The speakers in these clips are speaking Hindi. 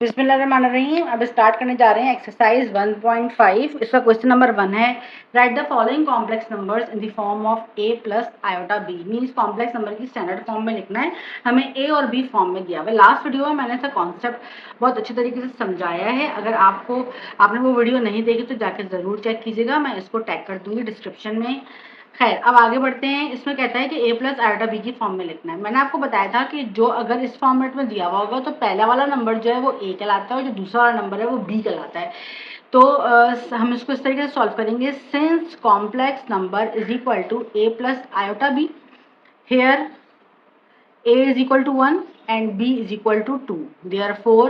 बिस्मिल्लाहिर्रहमानिर्रहीम। अब स्टार्ट करने जा रहे हैं एक्सरसाइज 1.5। इसका क्वेश्चन नंबर 1 है, right the following complex numbers in the form of a plus iota b। Means complex number की स्टैंडर्ड फॉर्म में लिखना है, हमें a और b फॉर्म में दिया हुआ है। लास्ट वीडियो में मैंने इसका कॉन्सेप्ट बहुत अच्छे तरीके से समझाया है। अगर आपने वो वीडियो नहीं देखी तो जाकर ज़रूर चेक कीजिएगा, मैं इसको टैग कर दूंगी डिस्क्रिप्शन में। खैर, अब आगे बढ़ते हैं। इसमें कहता है कि a प्लस आयोटा b की फॉर्म में लिखना है। मैंने आपको बताया था कि जो अगर इस फॉर्मेट में दिया हुआ होगा तो पहला वाला नंबर जो है वो a कहलाता है और जो दूसरा वाला नंबर है वो b कहलाता है। तो हम इसको इस तरीके से सॉल्व करेंगे। Since complex number is equal to a plus iota b, here a is equal to 1 and b is equal to 2, therefore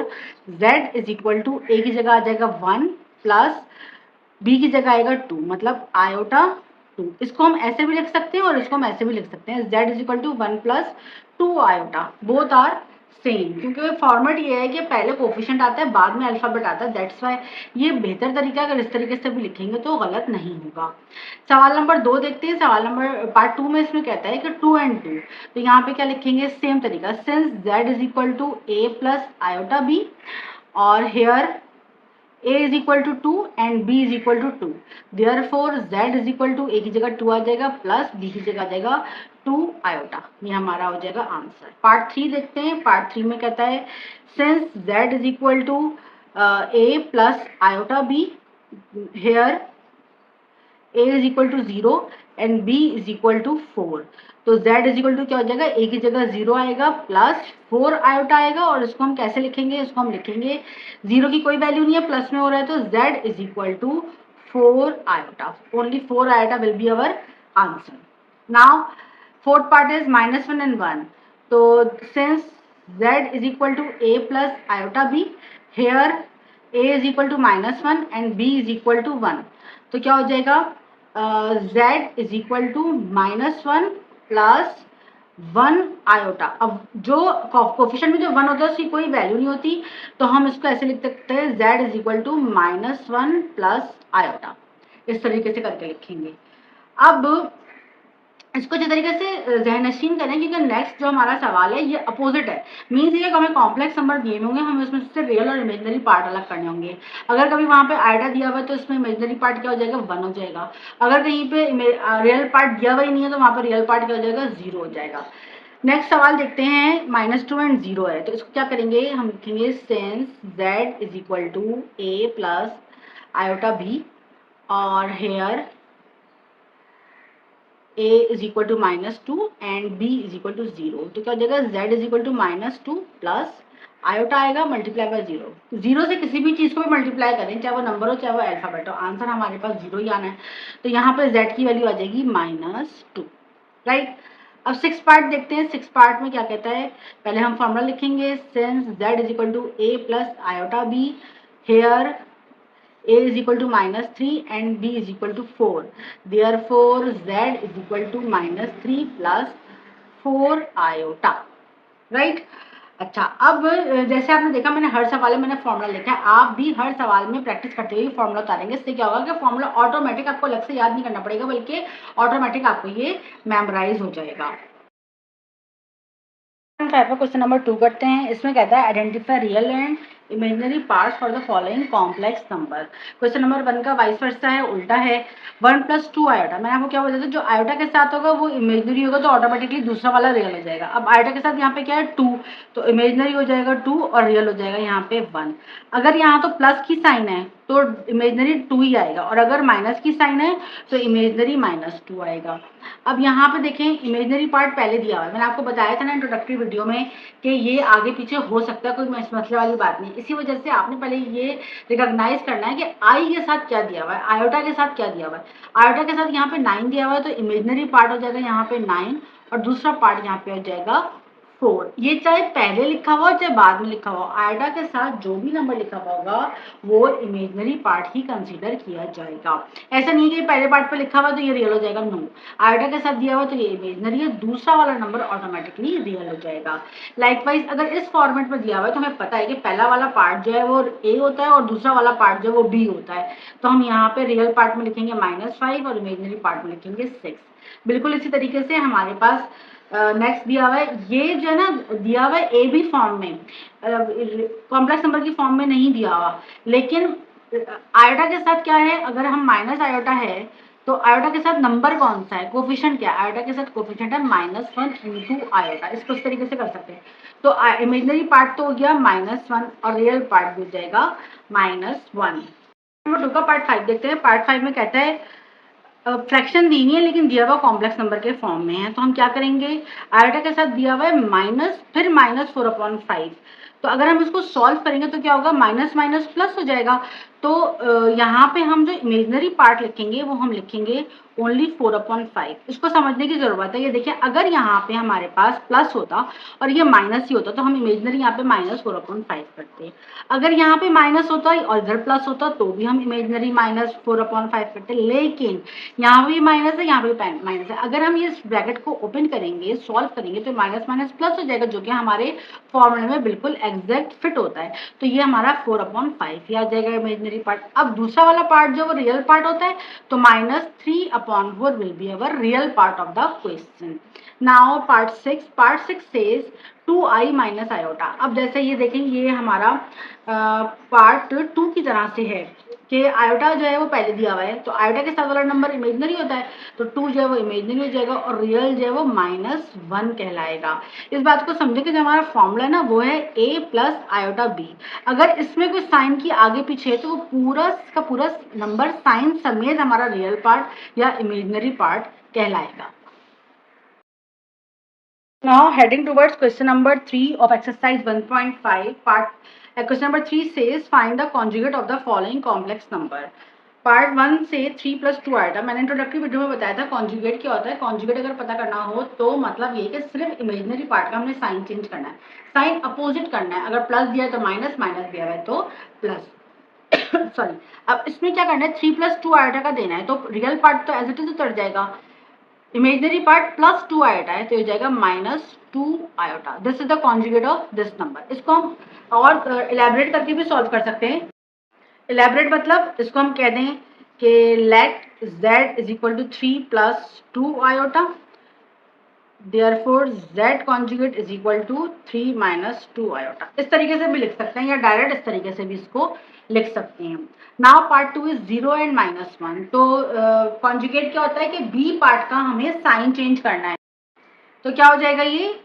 z is equal to a की जगह आ जाएगा 1 प्लस b की जगह आएगा 2, मतलब आयोटा 2। इसको हम ऐसे भी लिख सकते हैं और इसको हम ऐसे भी लिख सकते हैं, z is equal to 1 plus 2 iota, both are same. क्योंकि फॉर्मेट ये है कि पहले कोफिशिएंट आता है बाद में अल्फाबेट आता है, दैट्स वाई ये बेहतर तरीका। अगर इस तरीके से भी लिखेंगे तो गलत नहीं होगा। सवाल नंबर 2 देखते हैं। सवाल नंबर पार्ट 2 में इसमें कहता है कि 2 and 2, तो यहाँ पे क्या लिखेंगे, सेम तरीका। Since z is equal to a plus iota b और here a is equal to 2 and b is equal to 2, therefore z is equal to a की जगह 2 आ जाएगा प्लस b की जगह आ जाएगा 2 आयोटा। ये हमारा हो जाएगा आंसर। पार्ट 3 देखते हैं। पार्ट 3 में कहता है since z is equal to a plus iota b, here a is equal to 0 and b is equal to 4, तो z is equal to क्या हो जाएगा, a की जगह 0 आएगा प्लस 4 आयोटा आएगा। और इसको हम कैसे लिखेंगे, इसको हम लिखेंगे 0 की कोई वैल्यू नहीं है, प्लस में हो रहा है, तो z is equal to 4 iota. Only 4 iota will be our answer. Now fourth part is -1 and 1, तो since z is equal to a plus iota b, here a is equal to -1 and b is equal to 1, तो क्या हो जाएगा, z is equal to -1 plus 1 iota. अब जो कोफिशिएंट में जो 1 होता है उसकी कोई वैल्यू नहीं होती, तो हम इसको ऐसे लिख सकते हैं, z is equal to -1 plus iota. इस तरीके से करके लिखेंगे। अब इसको अच्छे तरीके से ज़हननशीन करें, क्योंकि नेक्स्ट जो हमारा सवाल है ये अपोजिट है। मीन्स ये हमें कॉम्प्लेक्स नंबर दिए होंगे, हमें उसमें से रियल और इमेजिनरी पार्ट अलग करने होंगे। अगर कभी वहाँ पे आयोटा दिया हुआ है तो इसमें इमेजिनरी पार्ट क्या हो जाएगा, 1 हो जाएगा। अगर कहीं पे रियल पार्ट दिया हुआ ही नहीं है तो वहाँ पर रियल पार्ट क्या हो जाएगा, 0 हो जाएगा। नेक्स्ट सवाल देखते हैं। -2 and 0 है, तो इसको क्या करेंगे, हम लिखेंगे since z is equal to a plus iota b और here a is equal to -2 and b is equal to 0, तो क्या हो जाएगा, z is equal to -2 plus iota आएगा मल्टीप्लाई बाय 0। 0 से किसी भी चीज़ को भी मल्टीप्लाई करें, चाहे वो नंबर हो चाहे वो अल्फाबेट हो, आंसर हमारे पास 0 ही आना है। तो यहाँ पर z की वैल्यू आ जाएगी -2, राइट। अब 6 पार्ट देखते हैं। 6 पार्ट में क्या कहता है, पहले हम फॉर्मूला लिखेंगे। Since z is equal to a plus iota b, here a is equal to -3 and b is equal to 4, therefore z is equal to -3 plus 4 iota, right. अच्छा, अब जैसे आपने देखा मैंने हर सवाल में मैंने फॉर्मूला लिखा है, आप भी हर सवाल में प्रैक्टिस करते हुए फॉर्मूला उतारेंगे। इससे क्या होगा कि फॉर्मूला ऑटोमेटिक आपको अलग से याद नहीं करना पड़ेगा, बल्कि ऑटोमेटिक आपको ये मेमोराइज हो जाएगा। क्वेश्चन नंबर 2 करते हैं। इसमें कहता है identify real and imaginary parts for the following complex number. Question number 1 का वाइस वर्सा है, उल्टा है। 1 प्लस 2 आयोटा, मैंने आपको क्या बोला था, जो आयोटा के साथ होगा वो इमेजिनरी होगा तो ऑटोमेटिकली दूसरा वाला रियल हो जाएगा। अब आयोटा के साथ यहाँ पे क्या है, 2, तो इमेजिनरी हो जाएगा 2 और रियल हो जाएगा यहाँ पे 1। अगर यहाँ तो प्लस की साइन है तो इमेजिनरी 2 ही आएगा, और अगर माइनस की साइन है तो इमेजिनरी -2 आएगा। अब यहाँ पे देखें, इमेजिनरी पार्ट पहले दिया हुआ है, मैंने आपको बताया था ना इंट्रोडक्टरी वीडियो में कि ये आगे पीछे हो सकता है, कोई मसले वाली बात नहीं। इसी वजह से आपने पहले ये रिकॉग्नाइज करना है कि आई के साथ क्या दिया हुआ है, आयोटा के साथ क्या दिया हुआ है। आयोटा के साथ यहाँ पे 9 दिया हुआ है, तो इमेजिनरी पार्ट हो जाएगा यहाँ पे 9 और दूसरा पार्ट यहाँ पे हो जाएगा 4। ये चाहे पहले लिखा हुआ चाहे बाद में लिखा हुआ, आयोटा के साथ जो भी नंबर लिखा हुआ होगा वो इमेजिनरी पार्ट ही कंसीडर किया जाएगा। ऐसा नहीं है कि पहले पार्ट पे लिखा हुआ तो ये रियल हो जाएगा, नो। आयोटा के साथ दिया हुआ तो ये इमेजिनरी है, दूसरा वाला नंबर ऑटोमेटिकली रियल हो जाएगा। लाइकवाइज अगर इस फॉर्मेट में दिया हुआ है तो हमें पता है कि पहला वाला पार्ट जो है वो a होता है और दूसरा वाला पार्ट जो है वो b होता है, तो हम यहाँ पे रियल पार्ट में लिखेंगे -5 और इमेजिनरी पार्ट में लिखेंगे 6। बिल्कुल इसी तरीके से हमारे पास नेक्स्ट दिया हुआ है, ये जो है ना दिया हुआ है ए बी फॉर्म में, कॉम्प्लेक्स नंबर की फॉर्म में नहीं दिया हुआ, लेकिन आयोटा के साथ क्या है, अगर हम माइनस आयोटा है तो आयोटा के साथ नंबर कौन सा है, कोफिशिएंट क्या है, आयोटा के साथ कोफिशिएंट है -1 इंटू आयोटा। इसको इस तरीके से कर सकते हैं। तो इमेजनरी पार्ट तो हो गया -1 और रियल पार्ट भी हो जाएगा -1। नंबर 2 का पार्ट 5 देखते हैं। पार्ट 5 में कहता है फ्रैक्शन दी नहीं है लेकिन दिया हुआ कॉम्प्लेक्स नंबर के फॉर्म में है, तो हम क्या करेंगे, आयोटा के साथ दिया हुआ है माइनस फिर -4/5, तो अगर हम इसको सॉल्व करेंगे तो क्या होगा, माइनस माइनस प्लस हो जाएगा। तो यहाँ पे हम जो इमेजनरी पार्ट लिखेंगे वो हम लिखेंगे ओनली 4/5। इसको समझने की जरूरत है। ये देखिए, अगर यहाँ पे हमारे पास प्लस होता और ये माइनस ही होता तो हम इमेजनरी यहाँ पे -4/5 करते। अगर यहाँ पे माइनस होता और इधर प्लस होता तो भी हम इमेजनरी -4/5 करते, लेकिन यहाँ भी माइनस है, यहाँ पे माइनस है। अगर हम ये ब्रैकेट को ओपन करेंगे, सॉल्व करेंगे तो माइनस माइनस प्लस हो जाएगा, जो कि हमारे फॉर्मूले में बिल्कुल एग्जैक्ट फिट होता है। तो ये हमारा 4/5 ही आ जाएगा इमेजनरी पार्ट। अब दूसरा वाला पार्ट जो वो रियल पार्ट होता है, तो -3/4 will be our real part of the question. Now part 6 says 2i minus iota. अब जैसे ये देखें, ये हमारा पार्ट 2 की तरह से है कि आयोटा जो है वो पहले दिया हुआ है, तो आयोटा के साथ वाला नंबर इमेजनरी होता है, तो 2 जो है वो इमेजनरी हो जाएगा और रियल जो है वो -1 कहलाएगा। इस बात को समझे कि जो हमारा फॉर्मूला है ना वो है a प्लस आयोटा b। अगर इसमें कोई साइन की आगे पीछे है तो वो पूरा का पूरा नंबर साइन समेत हमारा रियल पार्ट या इमेजनरी पार्ट कहलाएगा। Now heading towards question number 3 of exercise 1.5 part. Question number 3 says find the conjugate of the following complex number. Part 1 से 3 + 2 आया था। मैंने इंट्रोडक्टरी वीडियो में बताया था कॉन्जुगेट क्या होता है। कॉन्जुगेट अगर पता करना हो तो मतलब ये कि सिर्फ इमेजनरी पार्ट का हमने साइन चेंज करना है, साइन अपोजिट करना है। अगर प्लस दिया है तो माइनस, माइनस दिया है तो प्लस। सॉरी, अब इसमें क्या करना है, 3 + 2 आयोटा का देना है, तो रियल पार्ट तो एज इट इज उतर जाएगा, इमेजनरी पार्ट +2 आयोटा है तो ये जाएगा -2 iota. This is the conjugate of this number. इसको हम और इलेबोरेट करके भी सॉल्व कर सकते हैं। इलेबोरेट मतलब इसको हम कह दें कि let z = 3 + 2 iota, therefore z conjugate = 3 - 2 iota. इस तरीके से भी लिख सकते हैं या डायरेक्ट इस तरीके से भी इसको लिख सकते हैं। Now part 2 is 0 and -1। तो कॉन्जुगेट क्या होता है कि b पार्ट का हमें साइन चेंज करना है, तो क्या हो जाएगा, ये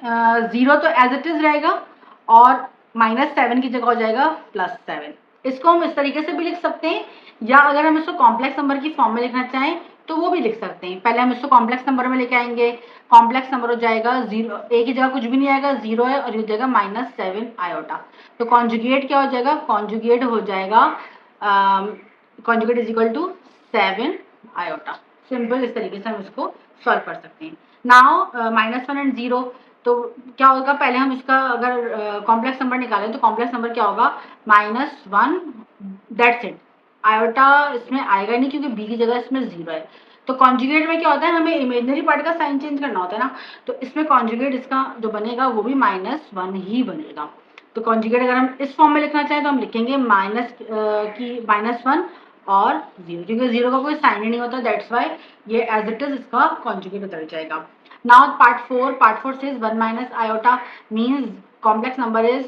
0 तो एज इट इज रहेगा और -7 की जगह हो जाएगा +7। इसको हम इस तरीके से भी लिख सकते हैं, या अगर हम इसको कॉम्प्लेक्स नंबर की फॉर्म में लिखना चाहें तो वो भी लिख सकते हैं। पहले हम इसको कॉम्प्लेक्स नंबर में लेके आएंगे। कॉम्प्लेक्स नंबर हो जाएगा 0, a की जगह कुछ भी नहीं आएगा, 0 है और ये हो जाएगा -7 आयोटा। तो कॉन्जुगेट क्या हो जाएगा, कॉन्जुगेट हो जाएगा कॉन्जुगेट = 7 आयोटा। सिंपल, इस तरीके से हम इसको सॉल्व कर सकते हैं। नाउ -1 एंड 0, तो क्या होगा, पहले हम इसका अगर कॉम्प्लेक्स नंबर निकालें तो कॉम्प्लेक्स नंबर क्या होगा, -1, दैट्स इट। आयोटा इसमें आएगा नहीं क्योंकि b की जगह इसमें 0 है। तो कॉन्जुगेट में क्या होता है, हमें इमेजनरी पार्ट का साइन चेंज करना होता है ना, तो इसमें कॉन्जुगेट इसका जो बनेगा वो भी -1 ही बनेगा। तो कॉन्जुगेट अगर हम इस फॉर्म में लिखना चाहें तो हम लिखेंगे -1 और 0, क्योंकि 0 का कोई साइन ही नहीं होता, दैट्स वाई ये एज इट इज इसका कॉन्जुगेट उतर जाएगा। Now part 4 says 1 - iota means complex number is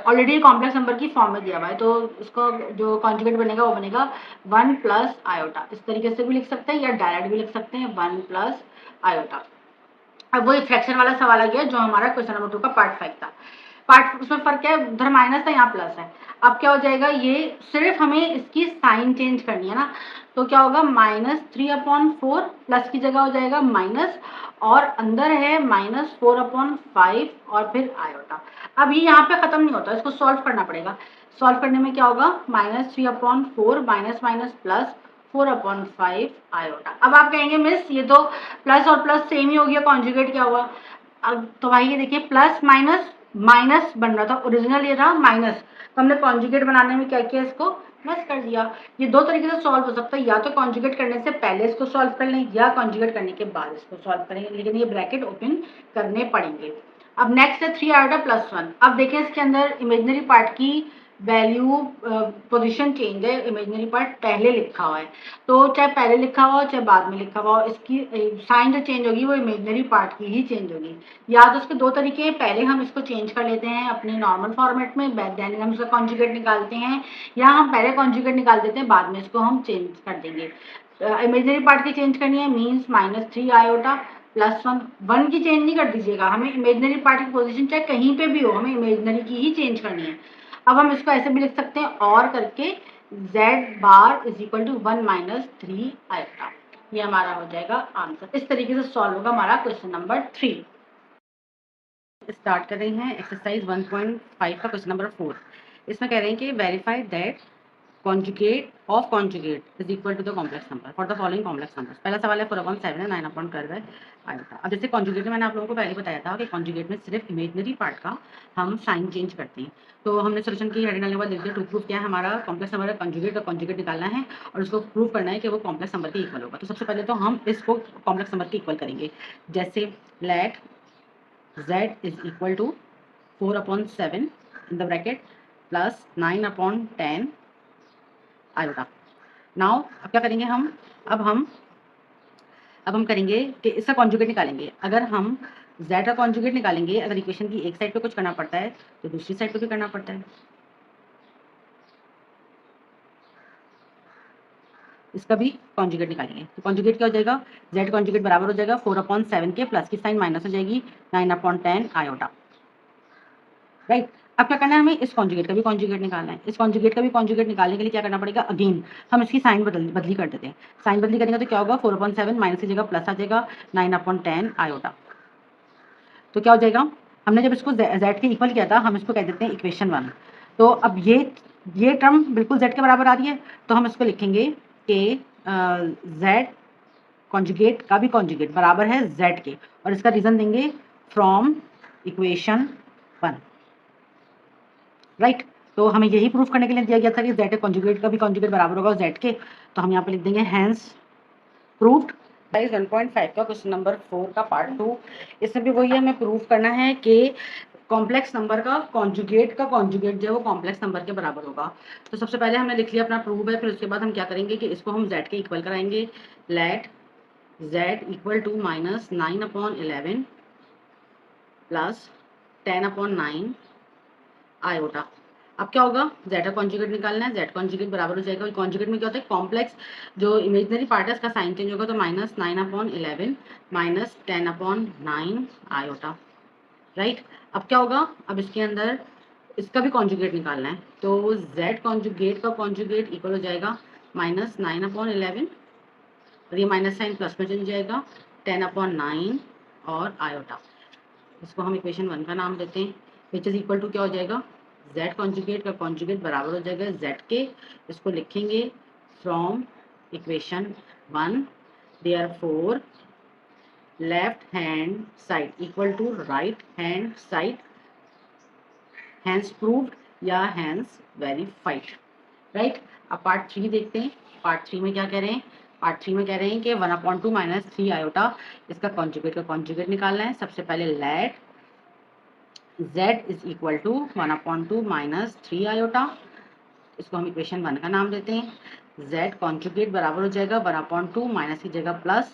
already complex number की फॉर्म में दिया हुआ है, तो इसका जो कॉन्जुगेट बनेगा वो बनेगा 1 + आयोटा। इस तरीके से भी लिख सकते हैं या डायरेक्ट भी लिख सकते हैं 1 + आयोटा। अब वही फ्रैक्शन वाला सवाल आ गया जो हमारा क्वेश्चन नंबर 2 का पार्ट 5 था। पार्ट उसमें फर्क क्या है, उधर माइनस था यहाँ प्लस है। अब क्या हो जाएगा, ये सिर्फ हमें इसकी साइन चेंज करनी है ना, तो क्या होगा, -3/4 प्लस की जगह हो जाएगा माइनस और अंदर है -4/5 और फिर आयोटा। अब ये यहाँ पे खत्म नहीं होता, इसको सॉल्व करना पड़ेगा। सॉल्व करने में क्या होगा, -3/4 माइनस माइनस प्लस 4/5 आयोटा। अब आप कहेंगे मिस ये तो प्लस और प्लस सेम ही हो गया, कॉन्जुगेट क्या हुआ। अब तो भाई ये देखिए, प्लस माइनस माइनस बन रहा था, ओरिजिनल ये था माइनस, तो हमने कॉन्जुगेट बनाने में क्या किया, इसको प्लस कर दिया। ये दो तरीके से सॉल्व हो सकता है, या तो कॉन्जुगेट करने से पहले इसको सॉल्व कर लें या कॉन्जुगेट करने के बाद इसको सॉल्व करेंगे, लेकिन ये ब्रैकेट ओपन करने पड़ेंगे। अब नेक्स्ट है 3 आयोटा +1। अब देखें इसके अंदर इमेजनरी पार्ट की वैल्यू पोजीशन चेंज है, इमेजिनरी पार्ट पहले लिखा हुआ है, तो चाहे पहले लिखा हुआ हो चाहे बाद में लिखा हुआ हो, इसकी साइन जो चेंज होगी वो इमेजिनरी पार्ट की ही चेंज होगी। या तो उसके दो तरीके हैं, पहले हम इसको चेंज कर लेते हैं अपने नॉर्मल फॉर्मेट में, देन हम इसका कॉन्जुगेट निकालते हैं, या हम पहले कॉन्जुगेट निकाल देते हैं, बाद में इसको हम चेंज कर देंगे। इमेजिनरी पार्ट की चेंज करनी है, मीन्स -3 आयोटा +1 की चेंज नहीं कर दीजिएगा, हमें इमेजिनरी पार्ट की पोजीशन चाहे कहीं पे भी हो, हमें इमेजिनरी की ही चेंज करनी है। अब हम इसको ऐसे भी लिख सकते हैं और करके z bar is equal to 1 - 3 iota, ये हमारा हो जाएगा आंसर। इस तरीके से सॉल्व होगा हमारा क्वेश्चन नंबर 3। स्टार्ट कर रही हैं एक्सरसाइज 1.5 का क्वेश्चन नंबर 4। इसमें कह रहे हैं कि verify that conjugate of conjugate is equal to the complex number for the following complex numbers। पहला सवाल है 4/7 है, 9/12 है आयोटा। अब जैसे कॉन्जुगेट में मैंने आप लोगों को पहले बताया था कि कॉन्जुगेट में सिर्फ इमेजनरी पार्ट का हम साइन चेंज करते हैं। तो हमने सोल्यूशन की हेडिंग डालने के बाद लिख दिया टू प्रूफ क्या है, हमारा कॉम्प्लेक्स नंबर है कॉन्जुगेट का कॉन्जुगेट निकालना है और उसको प्रूव करना है कि वो कॉम्प्लेक्स नंबर के इक्वल होगा। तो सबसे पहले तो हम इसको कॉम्प्लेक्स नंबर के इक्वल करेंगे, जैसे let z is equal to 4/7 in the bracket plus 9/10 iota. Now अब क्या करेंगे हम, अब हम करेंगे कि इसका कॉन्जुगेट निकालेंगे। अगर हम z का कॉन्जुगेट निकालेंगे, अगर इक्वेशन की एक साइड पे कुछ करना पड़ता है तो दूसरी साइड पे भी करना पड़ता है। इसका भी कॉन्जुगेट निकालेंगे तो कॉन्जुगेट क्या हो जाएगा, z कॉन्जुगेट बराबर हो जाएगा 4/7 के, प्लस की साइन माइनस हो जाएगी 9/10 आयोटा, राइट। अब क्या करना है, हमें इस कॉन्जुगेट का भी कॉन्जुगेट निकालना है। इस कॉन्जुगेट का भी कॉन्जुगेट निकालने के लिए क्या करना पड़ेगा, अगेन हम इसकी साइन बदली कर देते हैं। साइन बदली करेंगे तो क्या होगा, 4/7 माइनस की जगह प्लस आ जाएगा 9/10 आयोटा। तो क्या हो जाएगा, हमने जब इसको z के इक्वल किया था, हम इसको कह देते हैं इक्वेशन 1। तो अब ये टर्म बिल्कुल z के बराबर आ रही है, तो हम इसको लिखेंगे कि z कॉन्जुगेट का भी कॉन्जुगेट बराबर है z के, और इसका रीजन देंगे फ्रॉम इक्वेशन 1, राइट। तो हमें यही प्रूफ करने के लिए दिया गया था कि z कॉन्जुगेट का भी कॉन्जुगेट बराबर होगा z के, तो हम यहाँ पे लिख देंगे हैंस प्रूव्ड। 1.5 का क्वेश्चन नंबर 4 का पार्ट 2, इसमें भी वही है, हमें प्रूफ करना है कि कॉम्प्लेक्स नंबर का कॉन्जुगेट जो है वो कॉम्प्लेक्स नंबर के बराबर होगा। तो सबसे पहले हमने लिख लिया अपना प्रूफ है, फिर उसके बाद हम क्या करेंगे कि इसको हम z के इक्वल कराएंगे। Let z equal to -9/11 plus 10/9 iota. अब क्या होगा, z का कॉन्जुगेट निकालना है, z कॉन्जुगेट बराबर हो जाएगा, कॉन्जुगेट में क्या होता है, कॉम्प्लेक्स जो इमेजिनरी पार्ट है इसका साइन चेंज होगा, तो -9/11 माइनस 10/9 आयोटा, राइट। अब क्या होगा, अब इसके अंदर इसका भी कॉन्जुगेट निकालना है, तो z कॉन्जुगेट का कॉन्जुगेट इक्वल हो जाएगा -9/11, और ये माइनस साइन प्लस में चल जाएगा 10/9 और आयोटा। इसको हम इक्वेशन 1 का नाम देते हैं, विच इज इक्वल टू क्या हो जाएगा, z कॉन्जुगेट का कॉन्जुगेट बराबर हो जाएगा z के, इसको लिखेंगे from equation 1, therefore left hand side equal to right hand side, hence proved या हैंस वेरीफाइड, राइट। अब पार्ट 3 देखते हैं। पार्ट 3 में क्या कह रहे हैं, पार्ट 3 में कह रहे हैं कि 1/2 माइनस 3 आयोटा, इसका कॉन्जुगेट का कॉन्जुगेट निकालना है। सबसे पहले let z is equal to 1/2 minus 3 iota, इसको हम इक्वेशन 1 का नाम देते हैं। z कॉन्जुगेट बराबर हो जाएगा 1/2 माइनस की जगह प्लस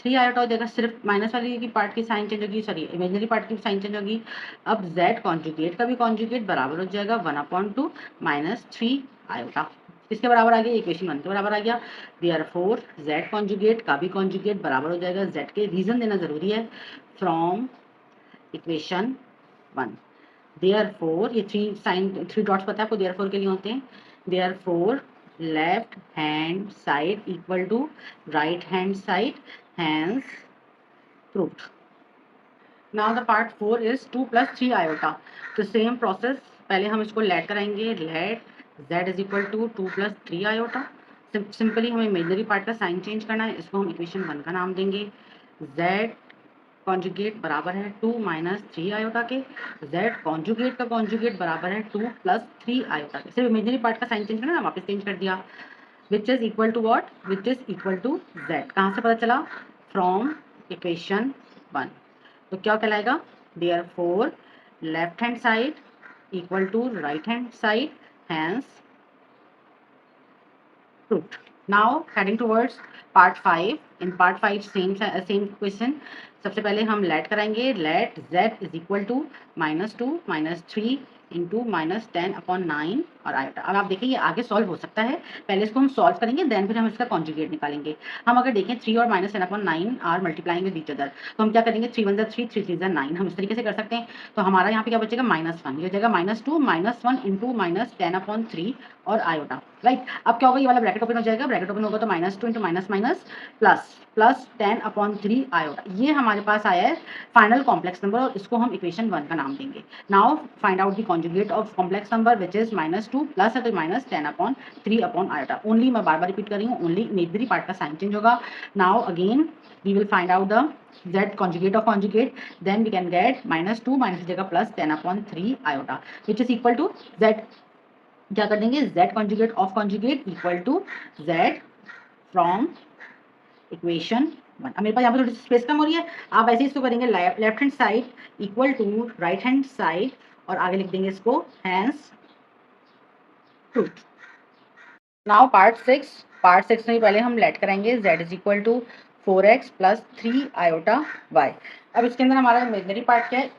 3 आयोटा हो जाएगा, सिर्फ माइनस वाली की पार्ट की साइन चेंज होगी, सॉरी इमेजिनरी पार्ट की साइन चेंज होगी। अब z कॉन्जुगेट का भी कॉन्जुगेट बराबर हो जाएगा 1/2 माइनस 3 आयोटा, किसके बराबर आ गया, इक्वेशन 1 के बराबर आ गया। देयरफॉर z कॉन्जुगेट का भी कॉन्जुगेट बराबर हो जाएगा z के, रीजन देना जरूरी है, फ्रॉम इक्वेशन 1। देयरफॉर ये थ्री डॉट्स पता है आपको, देयरफॉर के लिए होते हैं। Therefore left hand side equal to right hand side, hence proved. Now the part 4 is 2 + 3 iota. तो सेम प्रोसेस, पहले हम इसको लेट कराएंगे, let z is equal to 2 + 3 iota. Simply हमें इमेजिनरी पार्ट का साइन चेंज करना है, इसको हम इक्वेशन 1 का नाम देंगे। z कॉन्जुगेट बराबर है 2 - 3 आयोटा के, z कॉन्जुगेट का कॉन्जुगेट बराबर है 2 + 3 आयोटा के, सिर्फ इमेजिनरी पार्ट का साइन चेंज करना है, वापस चेंज कर दिया। Which is equal to what, which is equal to z, कहाँ से पता चला, फ्रॉम इक्वेशन 1। तो क्या कहलाएगा, therefore left hand side equal to right hand side, hence proved. Now heading towards part 5. In part 5 same question. सबसे पहले हम लेट कराएंगे. Let z is equal to -2 -3 into -10/9 और आयोटा. अब आप देखिए ये आगे सॉल्व हो सकता है. पहले इसको हम सॉल्व करेंगे, देन फिर हम इसका कॉन्जुगेट निकालेंगे. हम अगर देखें 3 और -10/9 are multiplying with each other, तो हम क्या करेंगे 3 × 1 = 3, 3 × 3 = 9. हम इस तरीके से कर सकते हैं. तो हमारा यहाँ पे क्या बचेगा -1. ये हो जाएगा -2 -1 इंटू -10/3 और आयोटा. राइट. अब क्या होगा, ये वाला ब्रैकेट ओपन हो जाएगा. ब्रैकेट ओपन होगा तो -2 इंटू माइनस प्लस 10/3 आयोटा. ये हमारे पास आया है फाइनल कॉम्प्लेक्स नंबर और इसको हम इक्वेशन 1 का नाम देंगे. Now find out the conjugate of complex number which is -2 plus है तो -10/3 आयोटा. ओनली मैं बार बार रिपीट कर रही हूँ, ओनली इमेजनरी पार्ट का साइन चेंज होगा. Now again we will find out the z conjugate of conjugate, then we can get -2 minus की जगह +10/3 iota which is equal to z. क्या कर देंगे z conjugate of conjugate equal to z from equation 1. अब मेरे पास यहाँ पर थोड़ी सी स्पेस कम हो रही है. आप ऐसे इसको करेंगे left hand side equal to right hand side और आगे लिख देंगे इसको हैंस प्रूफ. नाउ पार्ट 6 में पहले हम लेट कराएंगे z is equal to 4x plus 3 iota y. अब इसके अंदर हमारा इमेजनरी पार्ट क्या है.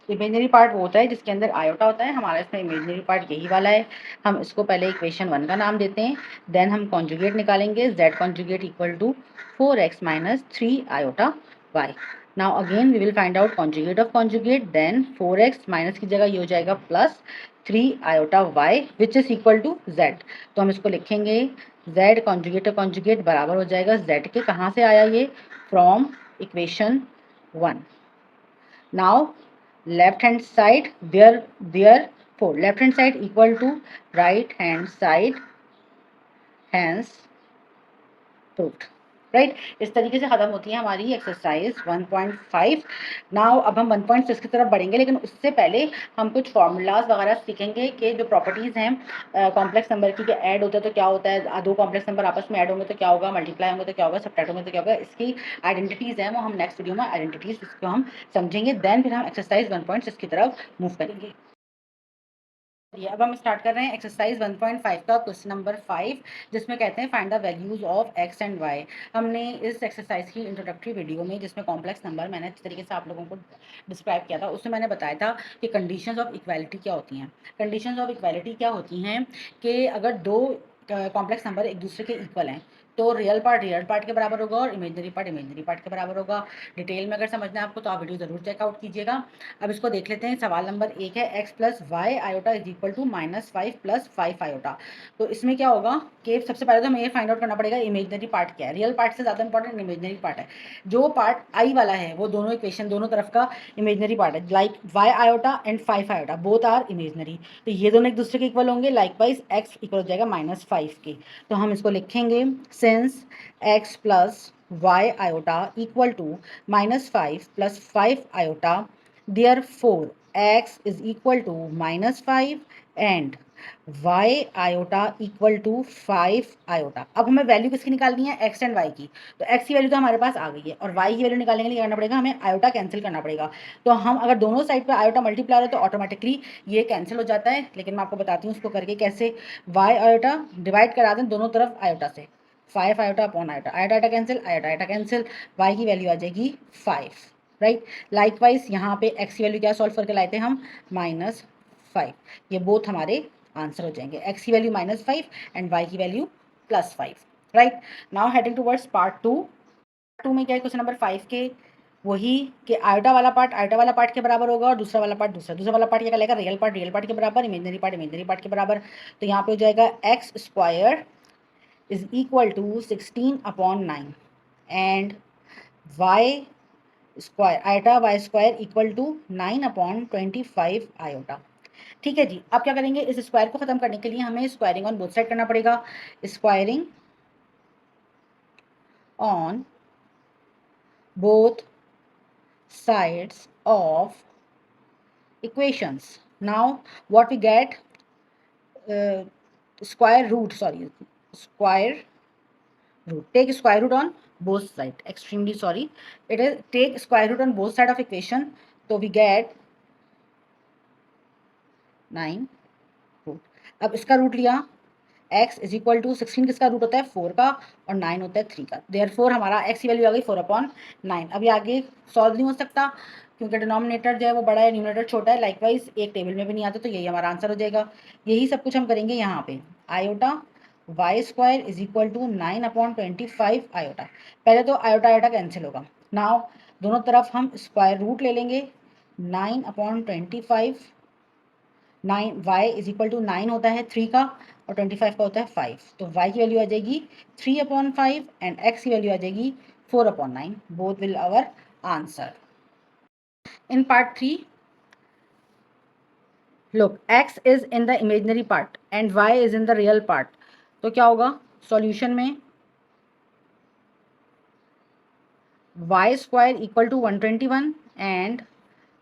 इमेजनरी पार्ट वो होता है जिसके अंदर आयोटा होता है. हमारा इसमें इमेजनरी पार्ट यही वाला है. हम इसको पहले इक्वेशन 1 का नाम देते हैं, देन हम कॉन्जुगेट निकालेंगे. z conjugate equal to 4x minus 3 iota y. Now again we will find out conjugate of conjugate, then 4x minus की जगह ये हो जाएगा plus 3 iota y which is equal to z. तो हम इसको लिखेंगे z कॉन्जुगेट बराबर हो जाएगा z के. कहाँ से आया ये, from equation 1. Now left hand side therefore left hand side equal to right hand side hence proved. Right. इस तरीके से खत्म होती है हमारी एक्सरसाइज 1.5. नाउ अब हम 1.6 की तरफ बढ़ेंगे, लेकिन उससे पहले हम कुछ फार्मूलाज वगैरह सीखेंगे कि जो प्रॉपर्टीज़ हैं कॉम्प्लेक्स नंबर की, ऐड होता है तो क्या होता है, दो कॉम्प्लेक्स नंबर आपस में ऐड होंगे तो क्या होगा, मल्टीप्लाई होंगे तो क्या होगा, सब्ट्रैक्ट होंगे तो क्या होगा. इसकी आइडेंटिटीज़ हैं वो हम नेक्स्ट वीडियो में आइडेंटिटीज़ इसको हम समझेंगे. देन फिर हम एक्सरसाइज 1.6 की तरफ मूव करेंगे. अब हम स्टार्ट कर रहे हैं एक्सरसाइज 1.5 का क्वेश्चन नंबर 5, जिसमें कहते हैं find the values of x and y. हमने इस एक्सरसाइज की इंट्रोडक्टरी वीडियो में, जिसमें कॉम्प्लेक्स नंबर मैंने इस तरीके से आप लोगों को डिस्क्राइब किया था, उसमें मैंने बताया था कि कंडीशंस ऑफ इक्वालिटी क्या होती हैं. कंडीशंस ऑफ इक्वालिटी क्या होती हैं कि अगर दो कॉम्प्लेक्स नंबर एक दूसरे के इक्वल हैं तो रियल पार्ट के बराबर होगा और इमेजनरी पार्ट के बराबर होगा. डिटेल में अगर समझना है आपको तो आप वीडियो ज़रूर चेकआउट कीजिएगा. अब इसको देख लेते हैं. सवाल नंबर 1 है x plus y iota is equal to -5 plus 5 iota. तो इसमें क्या होगा कि सबसे पहले तो हमें ये फाइंड आउट करना पड़ेगा इमेजनरी पार्ट क्या है. रियल पार्ट से ज़्यादा इंपॉर्टेंट इमेजनरी पार्ट है. जो पार्ट आई वाला है वो दोनों इक्वेशन दोनों तरफ का इमेजनरी पार्ट है. Like y iota and 5 iota both are imaginary, तो ये दोनों एक दूसरे के इक्वल होंगे. लाइक वाइज x इक्वल हो जाएगा -5 के. तो हम इसको लिखेंगे since x plus y iota equal to -5 plus 5 iota, therefore x is equal to -5 and y iota equal to 5 iota. अब हमें वैल्यू किसकी निकालनी है, x एंड y की. तो x की वैल्यू तो हमारे पास आ गई है और y की वैल्यू निकालने के लिए करना पड़ेगा, हमें आयोटा कैंसिल करना पड़ेगा. तो हम अगर दोनों साइड पे आयोटा मल्टीप्लाई हो तो ऑटोमेटिकली ये कैंसिल हो जाता है. लेकिन मैं आपको बताती हूँ उसको करके कैसे. y आयोटा डिवाइड करा दें दोनों तरफ आयोटा से, 5 iota upon iota, iota cancel, iota cancel, y की वैल्यू आ जाएगी 5. राइट. लाइकवाइज यहाँ पे x की वैल्यू क्या सॉल्व करके लाए थे हम, -5. ये बोथ हमारे आंसर हो जाएंगे. x की वैल्यू -5 एंड y की value +5. Right. Now heading towards part 2 में क्या है क्वेश्चन नंबर 5 के, वही कि आयोटा वाला पार्ट के बराबर होगा और दूसरा वाला पार्ट क्या करेगा, रियल पार्ट के बराबर, इमेजनरी पार्ट के बराबर. तो यहाँ पे हो जाएगा x² is equal to 16/9 and y square iota y² equal to 9/25 iota. ठीक है जी. अब क्या करेंगे, इस स्क्वायर को खत्म करने के लिए हमें स्क्वायरिंग ऑन बोथ साइड करना पड़ेगा. Squaring on both sides of equations. Now what we get, square root, take square root on both side, extremely sorry, it is take square root on both side of equation. So we get 9 root. अब इसका रूट लिया, x इज इक्वल टू 16 किसका रूट होता है 4 का और 9 होता है 3 का, देयरफॉर हमारा x की वैल्यू आ गई 4/9। अभी आगे सॉल्व नहीं हो सकता क्योंकि डिनोमिनेटर जो है वो बड़ा है, न्यूमरेटर छोटा है, लाइकवाइज एक टेबल में भी नहीं आता, तो यही हमारा आंसर हो जाएगा। यही सब कुछ हम करेंगे यहाँ पे, iota y square is equal to 9/25 iota. पहले तो आयोटा आयोटा कैंसिल होगा। नाउ दोनों तरफ हम स्क्वायर रूट ले लेंगे, 9/25, 9 y इज इक्वल टू 9 होता है 3 का और 25 का होता है 5, तो y की वैल्यू आ जाएगी 3/5 एंड x की वैल्यू आ जाएगी 4/9। Both will our answer. In part 3 look, x is in the imaginary part and y is in the real part, तो क्या होगा सॉल्यूशन में y square equal to 121 and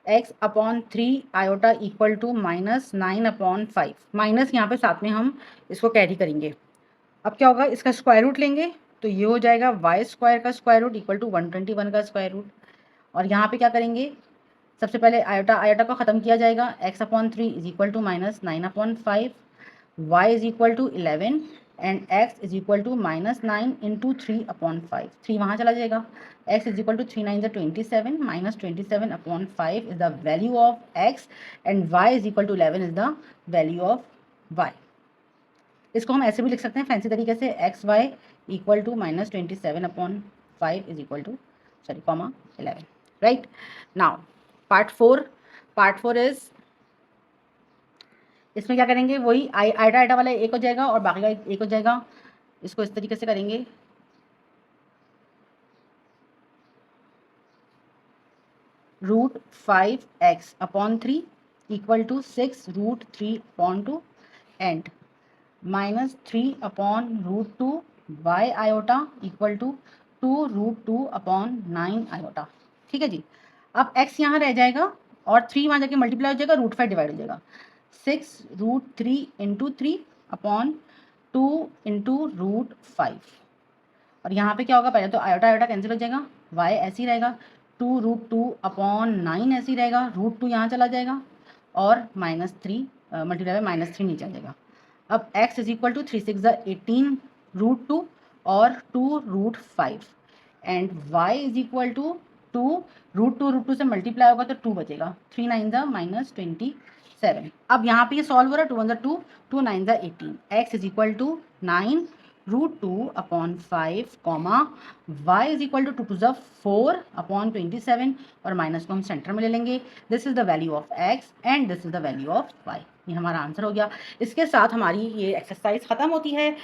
x/3 iota equal to -9/5, minus यहाँ पे साथ में हम इसको कैरी करेंगे। अब क्या होगा, इसका स्क्वायर रूट लेंगे तो ये हो जाएगा वाई स्क्वायर का स्क्वायर रूट इक्वल टू 121 का स्क्वायर रूट। और यहाँ पे क्या करेंगे, सबसे पहले आयोटा आयोटा को ख़त्म किया जाएगा, x/3 is equal to -9/5, y is equal to 11 and x is equal to -9 into 3/5, 3 वहाँ चला जाएगा, x is equal to 3 9 27 -27/5 is the value of x and y is equal to 11 is the value of y। इसको हम ऐसे भी लिख सकते हैं फैंसी तरीके से, XY equal to -27/5 is equal to comma 11, right. Now part 4 is, इसमें क्या करेंगे, वही आइटा आइटा वाला एक हो जाएगा और बाकी का एक हो जाएगा। इसको इस तरीके से करेंगे, √5x/3 equal to 6√3/2 and -3/√2 y iota equal to 2√2/9 iota. ठीक है जी। अब x यहाँ रह जाएगा और 3 वहाँ जाके मल्टीप्लाई हो जाएगा, √5 डिवाइड हो जाएगा, 6√3 इंटू 3/2 इंटू √5। और यहाँ पे क्या होगा, पहले तो आयोटा आयोटा कैंसिल हो जाएगा, y ऐसे ही रहेगा, 2√2/9 ऐसे ही रहेगा, √2 यहाँ चला जाएगा और -3 मल्टीप्लाई बाय -3 नीचे आ जाएगा। अब x इज इक्वल टू 3 6 18 √2 और 2√5 and y is equal to 2√2 से मल्टीप्लाई होगा तो 2 बचेगा, 3 9 -27। अब यहाँ पे ये सॉल्व हो रहा है, 2 1 2 2 9 18, x is equal to 9√2/5 comma y is equal to 2 2 4/27 और माइनस को हम सेंटर में ले लेंगे। This is the value of x and this is the value of y। ये हमारा आंसर हो गया। इसके साथ हमारी ये एक्सरसाइज ख़त्म होती है।